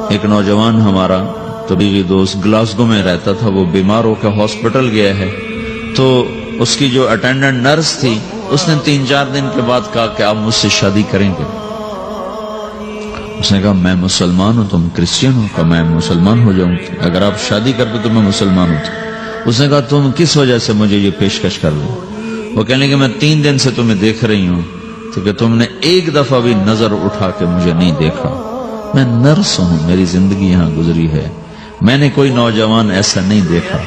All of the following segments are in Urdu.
ایک نوجوان ہمارا طبیعی دوست گلاسگو میں رہتا تھا، وہ بیمار ہو کے ہاسپٹل گیا ہے، تو اس کی جو اٹینڈنٹ نرس تھی اس نے 3-4 دن کے بعد کہا کہ آپ مجھ سے شادی کریں گے؟ اس نے کہا میں مسلمان ہوں، تم کرسچن ہو؟ کہ میں مسلمان ہو جاؤں، اگر آپ شادی کرتے تو میں مسلمان ہوتا۔ اس نے کہا تم کس وجہ سے مجھے یہ پیشکش کر رہے ہو؟ وہ کہنے کہ میں 3 دن سے تمہیں دیکھ رہی ہوں تو کہ تم نے ایک دفعہ بھی نظر اٹھا کے مجھے نہیں دیکھا، میں نرس ہوں، میری زندگی یہاں گزری ہے، میں نے کوئی نوجوان ایسا نہیں دیکھا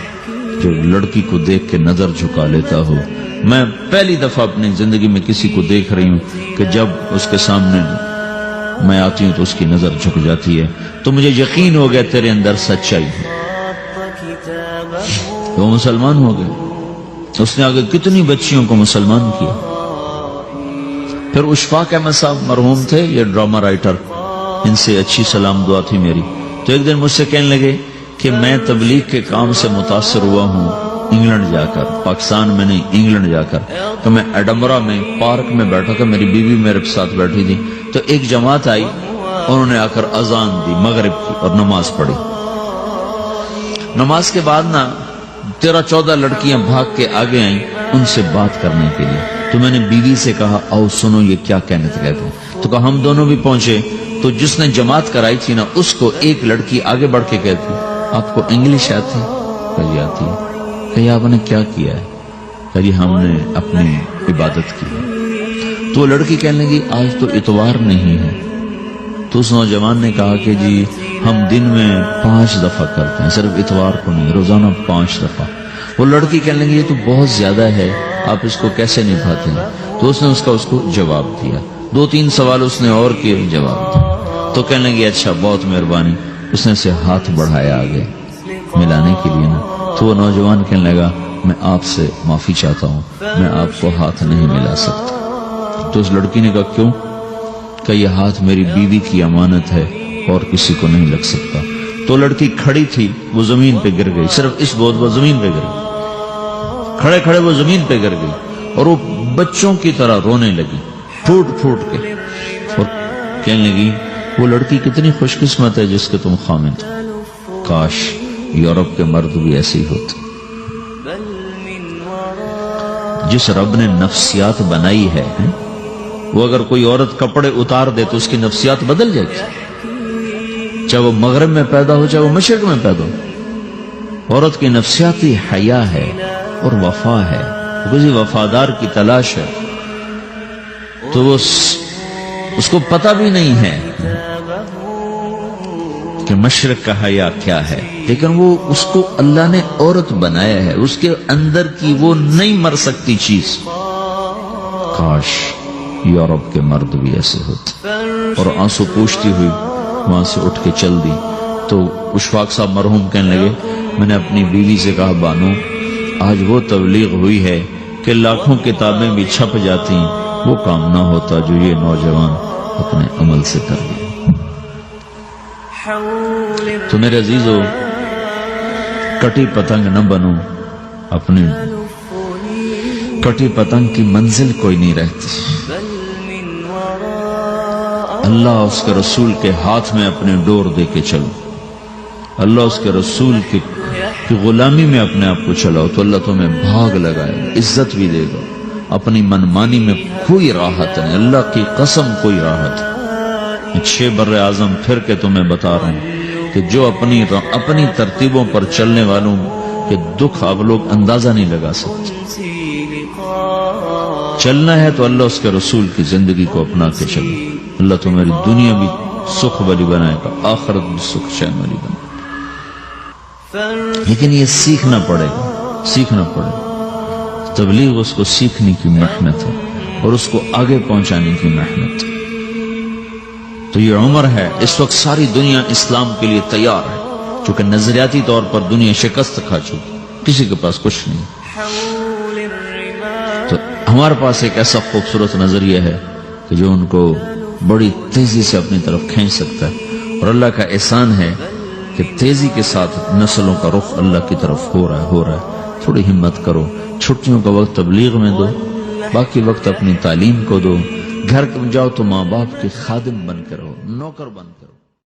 جو لڑکی کو دیکھ کے نظر جھکا لیتا ہو، میں پہلی دفعہ اپنی زندگی میں کسی کو دیکھ رہی ہوں کہ جب اس کے سامنے میں آتی ہوں تو اس کی نظر جھک جاتی ہے، تو مجھے یقین ہو گیا تیرے اندر سچائی ہے۔ وہ مسلمان ہو گئے، اس نے آگے کتنی بچیوں کو مسلمان کیا۔ پھر اشفاق احمد صاحب مرحوم تھے، یہ ڈرامہ رائٹر، ان سے اچھی سلام دعا تھی میری، تو ایک دن مجھ سے کہنے لگے کہ میں تبلیغ کے کام سے متاثر ہوا ہوں انگلینڈ جا کر، پاکستان میں نہیں انگلینڈ جا کر، تو میں ایڈنبرا میں پارک میں بیٹھا تھا، میری بیوی میرے ساتھ بیٹھی تھی، تو ایک جماعت آئی، انہوں نے آ کر اذان دی مغرب کی اور نماز پڑھی۔ نماز کے بعد 13-14 لڑکیاں بھاگ کے آگے آئیں ان سے بات کرنے کے لیے، تو میں نے بیوی سے کہا آؤ سنو یہ کیا کہنے کہتے ہیں، تو کہا ہم دونوں بھی پہنچے، تو جس نے جماعت کرائی تھی اس کو ایک لڑکی آگے بڑھ کے کہتی آپ کو انگلش آتی؟ کہی آتی ہے۔ کہی آپ نے کیا کیا ہے؟ کہی ہم نے اپنی عبادت کی ہے۔ تو وہ لڑکی کہنے لگی آج تو اتوار نہیں ہے، تو اس نوجوان نے کہا کہ جی ہم دن میں 5 دفعہ کرتے ہیں، صرف اتوار کو نہیں، روزانہ 5 دفعہ۔ وہ لڑکی کہنے لگی یہ تو بہت زیادہ ہے، آپ اس کو کیسے نبھاتے ہیں؟ تو اس نے اس کو جواب دیا، 2-3 سوال اس نے اور کیے، جواب دیا، تو کہنے لگی اچھا بہت مہربانی، اس نے سے ہاتھ بڑھایا آگے ملانے کے لیے تو وہ نوجوان کہنے لگا میں آپ سے معافی چاہتا ہوں، میں آپ کو ہاتھ نہیں ملا سکتا۔ تو اس لڑکی نے کہا کیوں؟ کہ یہ ہاتھ میری بیوی کی امانت ہے اور کسی کو نہیں لگ سکتا۔ تو لڑکی کھڑی تھی، وہ زمین پہ گر گئی، صرف اس بہت وہ زمین پہ گر گئی، کھڑے کھڑے وہ زمین پہ گر گئی، اور وہ بچوں کی طرح رونے لگی پھوٹ پھوٹ کے، اور کہنے لگی وہ لڑکی کتنی خوش قسمت ہے جس کے تم خامد ہو، کاش یورپ کے مرد بھی ایسے ہی ہوتے۔ جس رب نے نفسیات بنائی ہے، وہ اگر کوئی عورت کپڑے اتار دے تو اس کی نفسیات بدل جائے گی، چاہے وہ مغرب میں پیدا ہو چاہے وہ مشرق میں پیدا ہو۔ عورت کی نفسیاتی حیا ہے اور وفا ہے، کسی وفادار کی تلاش ہے، تو وہ اس کو پتہ بھی نہیں ہے کہ مشرق کا حیا کیا ہے، لیکن وہ اس کو اللہ نے عورت بنایا ہے، اس کے اندر کی وہ نہیں مر سکتی چیز۔ کاش یورپ کے مرد بھی ایسے ہوتے۔ اور آنسو پوچھتی ہوئی وہاں سے اٹھ کے چل دی۔ تو اشفاق صاحب مرحوم کہنے لگے میں نے اپنی بیوی سے کہا بانو آج وہ تبلیغ ہوئی ہے کہ لاکھوں کتابیں بھی چھپ جاتی، وہ کام نہ ہوتا جو یہ نوجوان اپنے عمل سے کر لیا۔ تو میرے عزیزو کٹی پتنگ نہ بنو، اپنی کٹی پتنگ کی منزل کوئی نہیں رہتی۔ اللہ اس کے رسول کے ہاتھ میں اپنے ڈور دے کے چلو، اللہ اس کے رسول کی غلامی میں اپنے آپ کو چلاؤ تو اللہ تمہیں بھاگ لگائے، عزت بھی دے گا۔ اپنی منمانی میں کوئی راحت نہیں، اللہ کی قسم کوئی راحت نہیں۔ 6 بر اعظم پھر کے تمہیں بتا رہا ہوں کہ جو اپنی ترتیبوں پر چلنے والوں کے دکھ آپ لوگ اندازہ نہیں لگا سکتے۔ چلنا ہے تو اللہ اس کے رسول کی زندگی کو اپنا کے چلو، اللہ تمہاری دنیا بھی سکھ بری بنائے گا، آخرت بھی سکھ چین والی بنائے گا۔ لیکن یہ سیکھنا پڑے گا، سیکھنا پڑے گا۔ تبلیغ اس کو سیکھنے کی محنت ہے اور اس کو آگے پہنچانے کی محنت ہے۔ تو یہ عمر ہے، اس وقت ساری دنیا اسلام کے لیے تیار ہے، چونکہ نظریاتی طور پر دنیا شکست کھا چکی، کسی کے پاس کچھ نہیں۔ تو ہمارے پاس ایک ایسا خوبصورت نظریہ ہے کہ جو ان کو بڑی تیزی سے اپنی طرف کھینچ سکتا ہے، اور اللہ کا احسان ہے کہ تیزی کے ساتھ نسلوں کا رخ اللہ کی طرف ہو رہا ہے۔ تھوڑی ہمت کرو، چھٹیوں کا وقت تبلیغ میں دو، باقی وقت اپنی تعلیم کو دو، گھر جاؤ تو ماں باپ کے خادم بن کر رہو، نوکر بن کر رہو۔